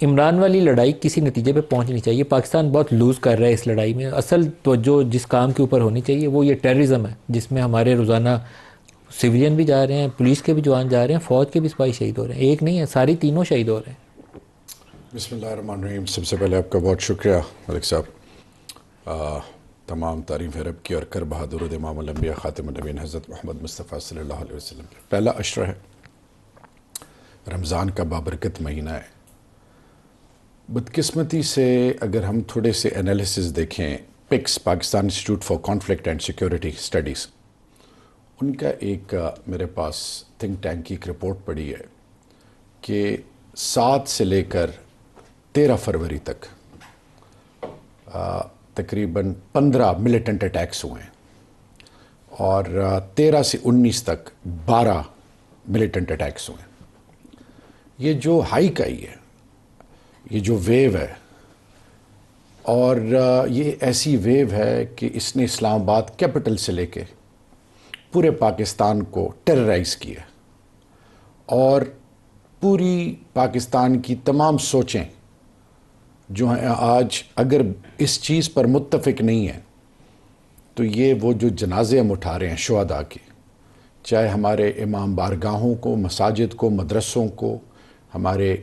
عمران والی لڑائی کسی نتیجے پہ پہنچنی چاہیے. پاکستان بہت لوز کر رہا ہے اس لڑائی میں. اصل توجہ جس کام کے اوپر ہونی چاہیے وہ یہ ٹیررزم ہے، جس میں ہمارے روزانہ سویلین بھی جا رہے ہیں، پولیس کے بھی جوان جا رہے ہیں، فوج کے بھی سپاہی شہید ہو رہے ہیں. ایک نہیں ہے، ساری تینوں شہید ہو رہے ہیں. بسم اللہ الرحمن الرحیم. سب سے پہلے آپ کا بہت شکریہ ملک صاحب. تمام تعریف رب کی اور کر بہادر امام الانبیاء خاتم النبیین حضرت محمد مصطفیٰ صلی اللہ علیہ وسلم. پہلا عشرہ ہے، رمضان کا بابرکت مہینہ ہے. بدقسمتی سے اگر ہم تھوڑے سے انالیسز دیکھیں، PICSS Pakistan institute for conflict and security studies, ان کا ایک میرے پاس تھنک ٹینک کی ایک رپورٹ پڑی ہے کہ 7 سے لے کر 13 فروری تک تقریباً 15 ملیٹنٹ اٹیکس ہوئے ہیں، اور 13 سے 19 تک 12 ملیٹنٹ اٹیکس ہوئے ہیں. یہ جو ہائیک آئی ہے، یہ جو ویو ہے، اور یہ ایسی ویو ہے کہ اس نے اسلام آباد کیپٹل سے لے کے پورے پاکستان کو ٹیررائز کیا، اور پوری پاکستان کی تمام سوچیں جو ہیں آج اگر اس چیز پر متفق نہیں ہیں تو یہ وہ جو جنازے ہم اٹھا رہے ہیں شہداء کے، چاہے ہمارے امام بارگاہوں کو، مساجد کو، مدرسوں کو، ہمارے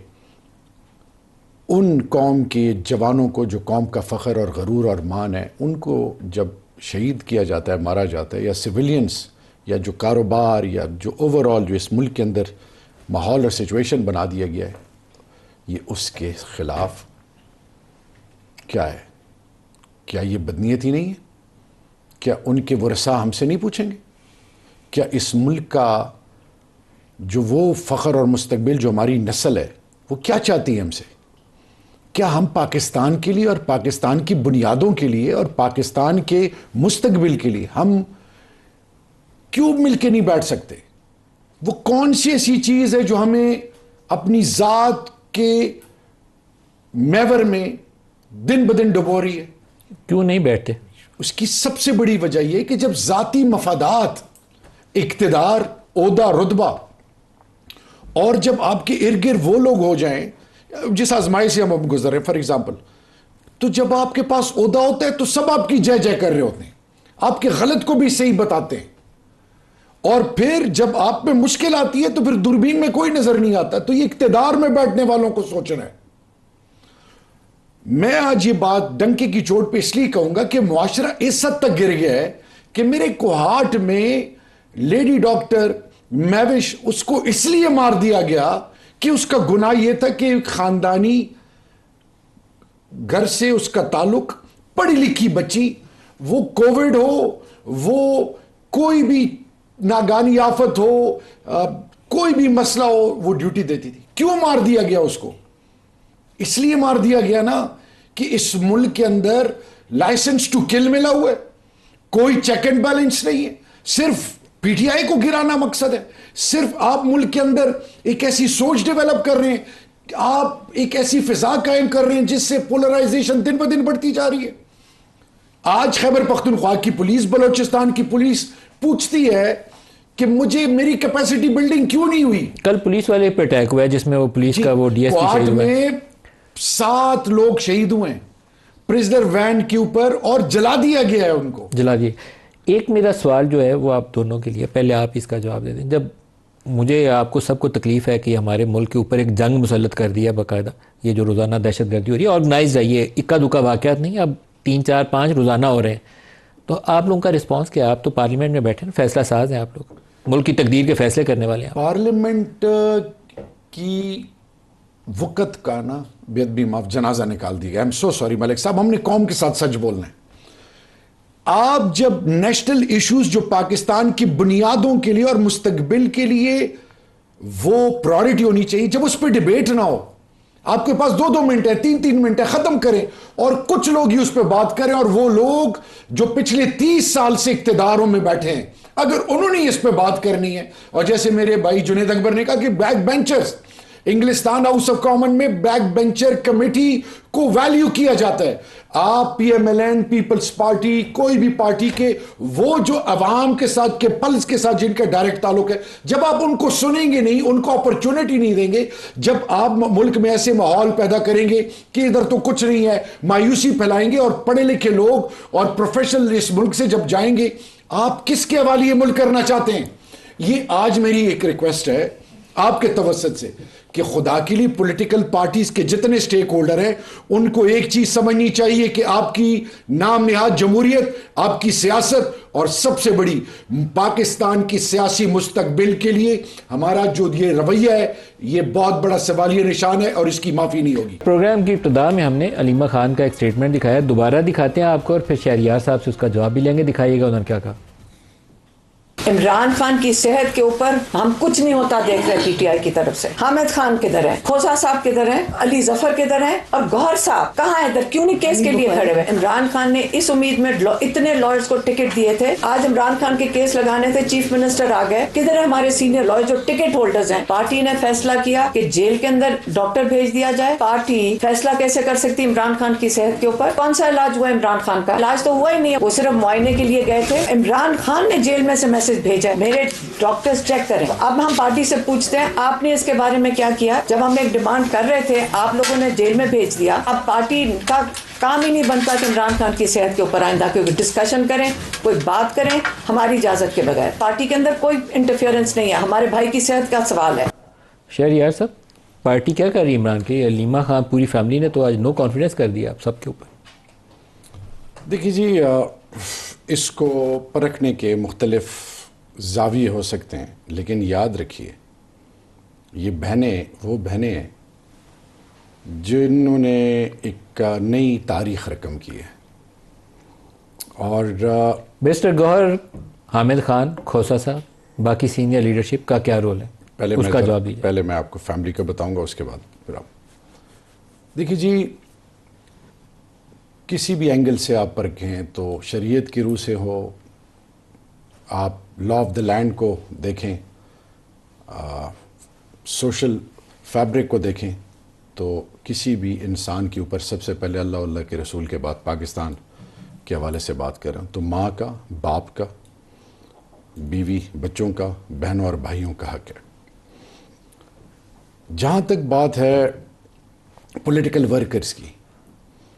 ان قوم کے جوانوں کو جو قوم کا فخر اور غرور اور مان ہے، ان کو جب شہید کیا جاتا ہے، مارا جاتا ہے، یا سویلینز، یا جو کاروبار، یا جو اوورآل جو اس ملک کے اندر ماحول اور سچویشن بنا دیا گیا ہے، یہ اس کے خلاف کیا ہے؟ کیا یہ بدنیتی نہیں ہے؟ کیا ان کے ورثاء ہم سے نہیں پوچھیں گے؟ کیا اس ملک کا جو وہ فخر اور مستقبل جو ہماری نسل ہے وہ کیا چاہتی ہے ہم سے؟ کیا ہم پاکستان کے لیے اور پاکستان کی بنیادوں کے لیے اور پاکستان کے مستقبل کے لیے ہم کیوں مل کے نہیں بیٹھ سکتے؟ وہ کون سی ایسی چیز ہے جو ہمیں اپنی ذات کے میور میں دن بدن ڈبو رہی ہے؟ کیوں نہیں بیٹھتے؟ اس کی سب سے بڑی وجہ یہ کہ جب ذاتی مفادات، اقتدار، عہدہ، رتبہ، اور جب آپ کے ارد گرد وہ لوگ ہو جائیں جس آزمائش سے ہم اب گزر رہے ہیں، فار ایگزامپل، تو جب آپ کے پاس عہدہ ہوتا ہے تو سب آپ کی جے جے کر رہے ہوتے ہیں، آپ کے غلط کو بھی صحیح بتاتے ہیں، اور پھر جب آپ پہ مشکل آتی ہے تو پھر دوربین میں کوئی نظر نہیں آتا. تو یہ اقتدار میں بیٹھنے والوں کو سوچنا ہے. میں آج یہ بات ڈنکے کی چوٹ پہ اس لیے کہوں گا کہ معاشرہ اس حد تک گر گیا ہے کہ میرے کوہاٹ میں لیڈی ڈاکٹر میوش، اس کو اس لیے مار دیا گیا کہ اس کا گناہ یہ تھا کہ خاندانی گھر سے اس کا تعلق، پڑھی لکھی بچی، وہ کووڈ ہو، وہ کوئی بھی ناگانی آفت ہو، کوئی بھی مسئلہ ہو، وہ ڈیوٹی دیتی تھی. کیوں مار دیا گیا اس کو؟ اس لیے مار دیا گیا نا کہ اس ملک کے اندر لائسنس ٹو کل ملا ہوا ہے، کوئی چیک اینڈ بیلنس نہیں ہے، صرف پی ٹی آئی کو گرانا مقصد ہے. صرف آپ ملک کے اندر ایک ایسی سوچ ڈیولپ کر رہے ہیں، آپ ایک ایسی فضا قائم کر رہے ہیں جس سے پولرائزیشن دن بدن بڑھتی جا رہی ہے. آج خیبر پختونخوا کی پولیس، بلوچستان کی پولیس پوچھتی ہے کہ مجھے میری کیپیسٹی بلڈنگ کیوں نہیں ہوئی. کل پولیس والے پہ اٹیک ہوا ہے جس میں وہ پولیس کا وہ ڈی ایس پی شہید ہوا ہے. 7 لوگ شہید ہوئے ہیں پرزنر وین کے اوپر، اور جلا دیا گیا ہے ان کو. جلا دیے. ایک میرا سوال جو ہے وہ آپ دونوں کے لیے، پہلے آپ اس کا جواب دے دیں. جب مجھے آپ کو سب کو تکلیف ہے کہ ہمارے ملک کے اوپر ایک جنگ مسلط کر دیا باقاعدہ، یہ جو روزانہ دہشت گردی ہو رہی ہے، آرگنائز ہے، یہ اکا دکا واقعات نہیں، اب 3 4 5 روزانہ ہو رہے ہیں، تو آپ لوگوں کا رسپانس کیا؟ آپ تو پارلیمنٹ میں بیٹھے ہیں، فیصلہ ساز ہیں، آپ لوگ ملک کی تقدیر کے فیصلے کرنے والے ہیں. پارلیمنٹ کی وقت کا نا بے ادبی معاف جنازہ نکال دی گیا. ایم سو سوری ملک صاحب، ہم نے قوم کے ساتھ سچ بولنا ہے. آپ جب نیشنل ایشوز جو پاکستان کی بنیادوں کے لیے اور مستقبل کے لیے وہ پرائورٹی ہونی چاہیے، جب اس پہ ڈیبیٹ نہ ہو، آپ کے پاس 2 منٹ ہے، 3 منٹ ہے، ختم کریں، اور کچھ لوگ ہی اس پہ بات کریں، اور وہ لوگ جو پچھلے 30 سال سے اقتداروں میں بیٹھے ہیں، اگر انہوں نے اس پہ بات کرنی ہے، اور جیسے میرے بھائی جنید اکبر نے کہا کہ بیک بینچرز، इंग्लिस्तान हाउस ऑफ कॉमन में बैक बेंचर कमेटी को वैल्यू किया जाता है। आप PMLN, पीपल्स पार्टी, कोई भी पार्टी के वो जो अवाम के साथ के पल्स के साथ जिनका डायरेक्ट ताल्लुक है, जब आप उनको सुनेंगे नहीं, उनको अपॉर्चुनिटी नहीं देंगे, जब आप मुल्क में ऐसे माहौल पैदा करेंगे कि इधर तो कुछ नहीं है, मायूसी फैलाएंगे, और पढ़े लिखे लोग और प्रोफेशनल इस मुल्क से जब जाएंगे, आप किसके हवाले ये मुल्क करना चाहते हैं? ये आज मेरी एक रिक्वेस्ट है आपके तवस्सुत से कि खुदा के लिए पॉलिटिकल पार्टीज के जितने स्टेक होल्डर हैं उनको एक चीज समझनी चाहिए कि आपकी नाम निहाद जमहूरियत, आपकी सियासत और सबसे बड़ी पाकिस्तान की सियासी मुस्तकबिल के लिए हमारा जो ये रवैया है ये बहुत बड़ा सवालिया निशान है और इसकी माफी नहीं होगी। प्रोग्राम की इब्तिदा में हमने अलीमा खान का एक स्टेटमेंट दिखाया, दोबारा दिखाते हैं आपको और फिर शहरियार साहब से उसका जवाब भी लेंगे। दिखाइएगा उन्होंने क्या कहा। इमरान खान की सेहत के ऊपर हम कुछ नहीं होता देख रहे PTI की तरफ से। हामिद खान किधर है, खोसा साहब किधर है, अली जफर किधर है, और गौहर साहब कहाँ है, इधर क्यों नहीं केस के लिए खड़े हुए? इमरान खान ने इस उम्मीद में इतने लॉयर्स को टिकट दिए थे, आज इमरान खान के केस लगाने थे, चीफ मिनिस्टर आ गए, किधर है हमारे सीनियर लॉयर जो टिकट होल्डर्स हैं? पार्टी ने फैसला किया कि जेल के अंदर डॉक्टर भेज दिया जाए। पार्टी फैसला कैसे कर सकती इमरान खान की सेहत के ऊपर? कौन सा इलाज हुआ इमरान खान का? इलाज तो हुआ ही नहीं है, वो सिर्फ मुआयने के लिए गए थे। इमरान खान ने जेल में से मैसेज भेजा है मेरे डॉक्टर्स चेक करें। अब हम पार्टी से पूछते हैं आपने इसके बारे में क्या किया? जब हम एक डिमांड कर रहे थे आप लोगों ने जेल में भेज दिया। अब पार्टी का काम ही नहीं बनता कि इमरान खान की सेहत के ऊपर आइंदा कोई डिस्कशन करें, कोई बात करें हमारी इजाजत के बगैर। पार्टी के अंदर कोई इंटरफेरेंस नहीं है, हमारे भाई की सेहत का सवाल है। शहरियार साहब, पार्टी क्या कर रही है इमरान की? अलीमा खान पूरी फैमिली ने तो आज नो कॉन्फिडेंस कर दिया आप सबके ऊपर। देखिए जी, इसको परखने के मुख्तलिफ ज़ाविये हो सकते हैं, लेकिन याद रखिए ये बहनें वो बहनें हैं जिन्होंने एक नई तारीख रकम की है। और मिस्टर गौहर, हामिद खान, खोसा साहब, बाकी सीनियर लीडरशिप का क्या रोल है? पहले उसका जवाब दीजिए। पहले मैं आपको फैमिली का बताऊंगा, उसके बाद फिर आप देखिए जी, किसी भी एंगल से आप परखें तो शरीयत की रूह से हो, आप लॉ ऑफ द लैंड को देखें, सोशल फैब्रिक को देखें, तो किसी भी इंसान के ऊपर सबसे पहले अल्लाह के रसूल के बाद पाकिस्तान के हवाले से बात कर रहा हूँ तो माँ का, बाप का, बीवी, बच्चों का, बहनों और भाइयों का हक है। जहाँ तक बात है पॉलिटिकल वर्कर्स की,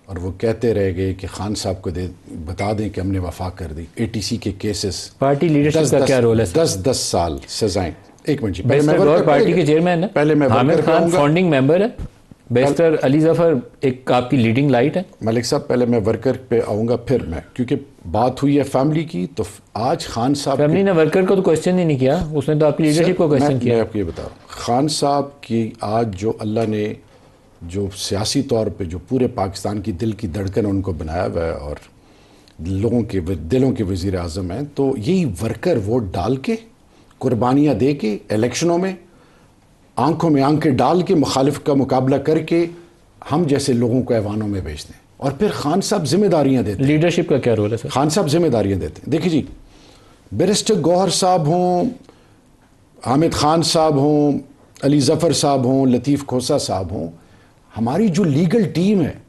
और वो कहते रह गए कि खान साहब को बता दें कि हमने वफा कर दी। ATC के केसेस, पार्टी लीडरशिप का क्या रोल है? 10 साल सजाएं। एक मिनट जी, पार्टी के चेयरमैन है, पहले मैं हामिद खान फाउंडिंग मेंबर है, बैरिस्टर अली जफर एक आपकी लीडिंग लाइट है। मलिक साहब, पहले मैं वर्कर पे आऊँगा, फिर मैं, क्योंकि बात हुई है फैमिली की, तो आज खान साहब, फैमिली ने वर्कर को तो क्वेश्चन ही नहीं किया, उसने तो आपकी लीडरशिप को क्वेश्चन किया। मैं आपको ये बता रहा हूँ, खान साहब की आज जो अल्लाह ने जो सियासी तौर पे जो पूरे पाकिस्तान की दिल की धड़कन उनको बनाया हुआ है और लोगों के दिलों के वज़ीर आज़म हैं, तो यही वर्कर वोट डाल के, कुर्बानियाँ दे के, इलेक्शनों में आंखों में आंखें डाल के मुखालिफ का मुकाबला करके हम जैसे लोगों को ऐवानों में भेजते हैं, और फिर खान साहब जिम्मेदारियाँ देते हैं। लीडरशिप का क्या रोल है सर? खान साहब जिम्मेदारियाँ देते हैं। देखिए जी, बैरिस्टर गौहर साहब हों, हामिद खान साहब हों, अली जफ़र साहब हों, लतीफ़ खोसा साहब हों, हमारी जो लीगल टीम है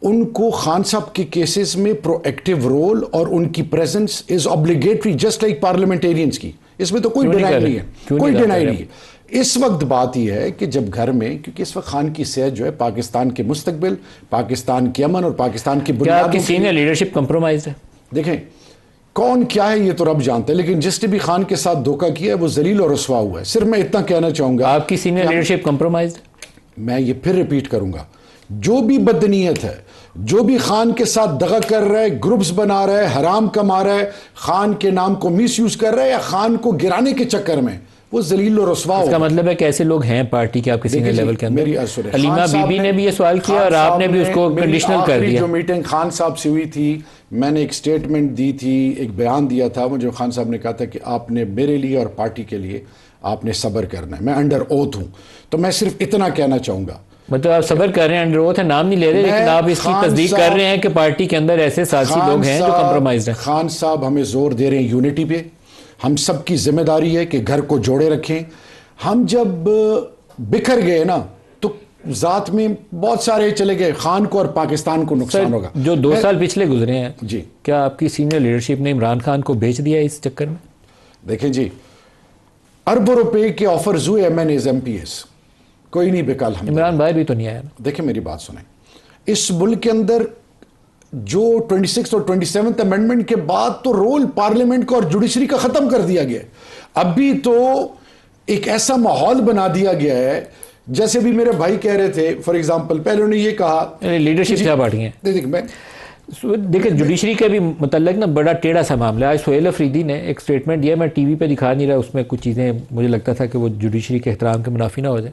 उनको खान साहब के केसेस में प्रोएक्टिव रोल और उनकी presence is obligatory, just like parliamentarians की। इसमें तो कोई डिनाई नहीं है, कोई डिनाई नहीं है। इस वक्त बात यह है कि जब घर में, क्योंकि इस वक्त खान की सेहत जो है पाकिस्तान के मुस्तकबिल, पाकिस्तान के अमन और पाकिस्तान की बुनियादों की सीनियर लीडरशिप कंप्रोमाइज है। देखें कौन क्या है ये तो रब जानता है, लेकिन जिसने भी खान के साथ धोखा किया है वो जलील और रसवा हुआ है। सिर्फ मैं इतना कहना चाहूंगा, आपकी सीनियर लीडरशिप कंप्रोमाइज। मैं ये फिर रिपीट करूंगा, जो भी बदनीयत है, जो भी खान के साथ दगा कर रहा है, ग्रुप्स बना रहा है, हराम कमा रहा है, खान के नाम को मिसयूज कर रहा है या खान को गिराने के चक्कर में, वो जलील और रसवा होगा। इसका मतलब है कैसे लोग हैं पार्टी के आपके सीनियर लेवल के अंदर? मेरी अलीमा बीबी ने भी ये सवाल किया और आपने भी उसको कंडीशनल कर दिया। जो मीटिंग खान साहब से हुई थी, मैंने एक स्टेटमेंट दी थी, एक बयान दिया था, मुझे खान साहब ने कहा था कि आपने मेरे लिए और पार्टी के लिए आपने सब्र करना है, मैं अंडर ओथ हूं। तो मैं सिर्फ इतना कहना चाहूंगा, मतलब आप सब्र कर रहे हैं, अंडर ओथ है, नाम नहीं ले रहे, लेकिन आप इसकी तस्दीक कर रहे हैं कि पार्टी के अंदर ऐसे साथी लोग हैं जो कंप्रोमाइज हैं। खान साहब हमें जोर दे रहे हैं यूनिटी पे। हम सबकी जिम्मेदारी है कि घर को जोड़े रखें। हम जब बिखर गए ना तो ذات में बहुत सारे चले गए, खान को और पाकिस्तान को नुकसान होगा। जो 2 साल पिछले गुजरे हैं जी, क्या आपकी सीनियर लीडरशिप ने इमरान खान को बेच दिया इस चक्कर में? देखें जी, अरबों रुपए के ऑफर्स हुए MNAs कोई नहीं बिका। इमरान बाहर भी तो नहीं आया ना। देखें मेरी बात सुनें, इस मुल्क के अंदर जो 26 और 27 अमेंडमेंट के बाद तो रोल पार्लियामेंट का और जुडिशरी का खत्म कर दिया गया है। अभी तो एक ऐसा माहौल बना दिया गया है, जैसे भी मेरे भाई कह रहे थे, फॉर एग्जांपल पहले उन्होंने ये कहा लीडरशिप क्या बांटी है। देखिए जुडिशरी के भी मतलब ना बड़ा टेढ़ा सा मामला है। आज सोहेल अफरीदी ने एक स्टेटमेंट दिया, मैं टीवी पे दिखा नहीं रहा, उसमें कुछ चीज़ें मुझे लगता था कि वो जुडिशरी के एहतराम के मुनाफी ना हो जाए।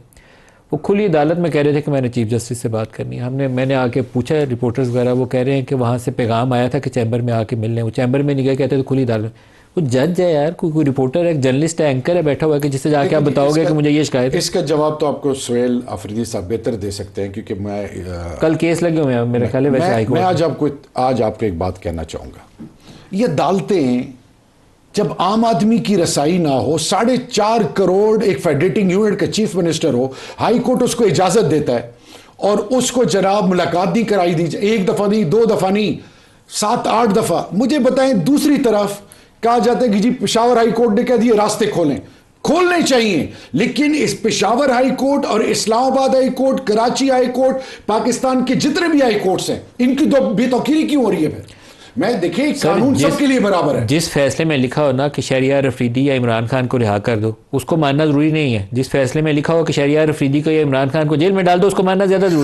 वो खुली अदालत में कह रहे थे कि मैंने चीफ जस्टिस से बात करनी है। मैंने आके पूछा रिपोर्टर्स वगैरह, वो कह रहे हैं कि वहाँ से पैगाम आया था कि चैम्बर में आके मिलने। वो चैम्बर में नहीं गए, कहते तो खुली अदालत में। वो जज है यार, कोई रिपोर्टर है, जर्नलिस्ट है, एंकर है, बैठा हुआ है कि जिससे जाके आप बताओगे कि मुझे ये शिकायत है। इसका जवाब तो आपको सोहेल अफरीदी साहब बेहतर दे सकते हैं, क्योंकि मैं कल केस लगे हुए हैं मेरे ख्याल है वैसे हाईकोर्ट। मैं आज आपको एक बात कहना चाहूँगा, ये अदालतें जब आम आदमी की रसाई ना हो, 4.5 करोड़ एक फेडरेटिंग यूनिट का चीफ मिनिस्टर हो, हाई कोर्ट उसको इजाजत देता है और उसको जनाब मुलाकात नहीं कराई दी, 1 दफा नहीं, 2 दफा नहीं, 7-8 दफा। मुझे बताएं, दूसरी तरफ कहा जाता है कि जी पेशावर हाई कोर्ट ने कह दिए रास्ते खोलने चाहिए, लेकिन इस पेशावर हाई कोर्ट और Islamabad high court, Karachi high court, Pakistan के जितने भी हाई कोर्ट्स हैं, इनकी बेतौकीरी क्यों हो रही है? फिर मैं देखिए, कानून सबके लिए बराबर है। जिस फैसले में लिखा हो ना कि शहरियार अफरीदी या इमरान खान को रिहा कर दो, उसको मानना जरूरी नहीं है। जिस फैसले में लिखा हो कि शहरियार अफरीदी को या इमरान खान को जेल में डाल दो, उसको मानना ज्यादा जरूरी